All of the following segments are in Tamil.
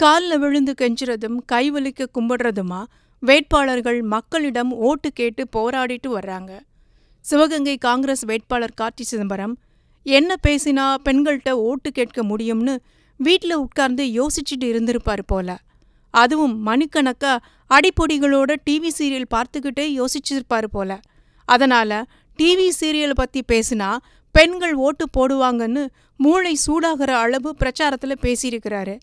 கால்ல விழுந்து கெஞ்சுறதும் கைவலிக்க கும்பிடுறதுமா வேட்பாளர்கள் மக்களிடம் ஓட்டு கேட்டு போராடிட்டு வர்றாங்க. சிவகங்கை காங்கிரஸ் வேட்பாளர் கார்த்தி சிதம்பரம் என்ன பேசினா பெண்கள்கிட்ட ஓட்டு கேட்க முடியும்னு வீட்டில் உட்கார்ந்து யோசிச்சுட்டு இருந்திருப்பாரு போல. அதுவும் மணிக்கணக்கா அடிப்பொடிகளோட டிவி சீரியல் பார்த்துக்கிட்டே யோசிச்சிருப்பாரு போல. அதனால டிவி சீரியல் பத்தி பேசினா பெண்கள் ஓட்டு போடுவாங்கன்னு மூளை சூடாகிற அளவு பிரச்சாரத்துல பேசியிருக்கிறாரு.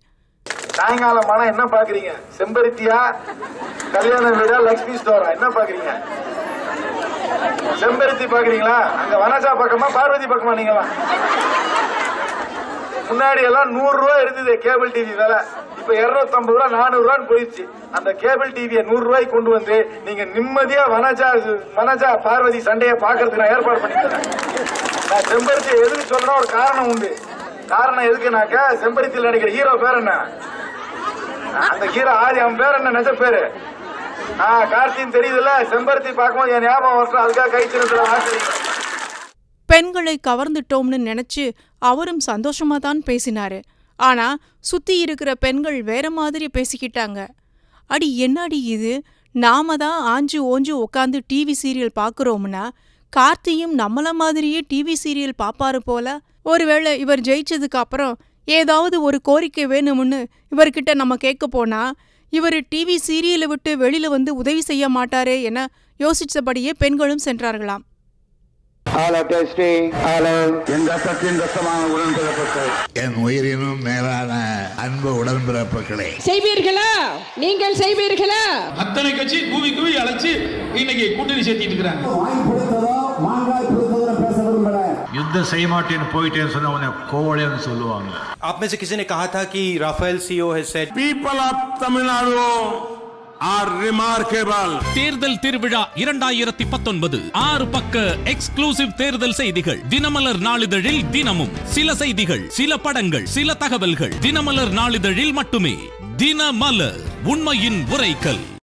சாயங்காலம் ஆனா என்ன பாக்குறீங்க? செம்பருத்தியா, கல்யாண வீடா, லக்ஷ்மி ஸ்டோரா? என்ன பாக்குறீங்க? செம்பருத்தி பாக்குறீங்களா? அங்க வனஜா பக்கமா பார்வதி பக்கமா? நீங்களா முன்னாடி எல்லாம் 100 ரூபாய் இருந்தது கேபிள் டிவி விலை. இப்ப 250 ரூபாய் 400 ரூபான்னு போயிடுச்சு. அந்த கேபிள் டிவியை 100 ரூபாய்க்கு கொண்டு வந்து நீங்க நிம்மதியா வனஜா பார்வதி சண்டையை பாக்குறதுக்கு நான் ஏற்பாடு பண்ணிக்கிறேன். நான் செம்பருத்தி எதுக்கு சொல்றேன், ஒரு காரணம் உண்டு. காரணம் எதுக்குனாக்க, செம்பருத்தியில் நடிக்கிற ஹீரோ பேர் என்ன? அந்த ஹீரோ ஆதி, அவன் பேர் என்ன? நிஜ பேரு கார்த்தின்னு தெரியுதுல்ல. செம்பருத்தி பார்க்கும்போது என் ஞாபகம் வரட்டும், அதுக்காக கைச்சிருக்கிற ஆசிரியர். பெண்களை கவர்ந்துட்டோம்னு நினைச்சு அவரும் சந்தோஷமா தான் பேசினாரு. ஆனா சுத்தி இருக்கிற பெண்கள் வேற மாதிரி பேசிக்கிட்டாங்க. அடி என்னடி இது, நாம தான் ஆஞ்சு ஓஞ்சு உக்காந்து டிவி சீரியல் பாக்குறோம்னா கார்த்தியும் நம்மள மாதிரியே டிவி சீரியல் பாப்பாரு போல. ஒருவேளை இவர் ஜெயிச்சதுக்கு அப்புறம் ஏதாவது ஒரு கோரிக்கை வேணும்னு இவர்கிட்ட நம்ம கேட்க போனா இவர் டிவி சீரியலை விட்டு வெளியில வந்து உதவி செய்ய மாட்டாரே என யோசிச்சபடியே பெண்களும் சென்றார்களாம். என் உயிரினும் மேலான அன்பு உடன்பிறப்புகளே, செய்வீர்களா? நீங்கள் செய்வீர்களா? அத்தனை கட்சி கூவி கூவி அழைச்சு இன்னைக்கு கூட்டணி சேர்த்திட்டு இருக்கிறாங்க. யுத்தம் செய்ய மாட்டேன்னு போயிட்டேன்னு சொன்ன உடனே கோவலேன்னு சொல்லுவாங்க. आप में से किसी ने कहा था कि Rafale CEO has said People of Tamil Nadu are remarkable. தேர்தல் திருவிழா 2019 6 பக்க எக்ஸ்க்ளூசிவ் தேர்தல் செய்திகள் தினமலர் நாளிதழில் தினமும். சில செய்திகள், சில படங்கள், சில தகவல்கள் தினமலர் நாளிதழில் மட்டுமே. தினமலர், உண்மையின் உரைக்கல்.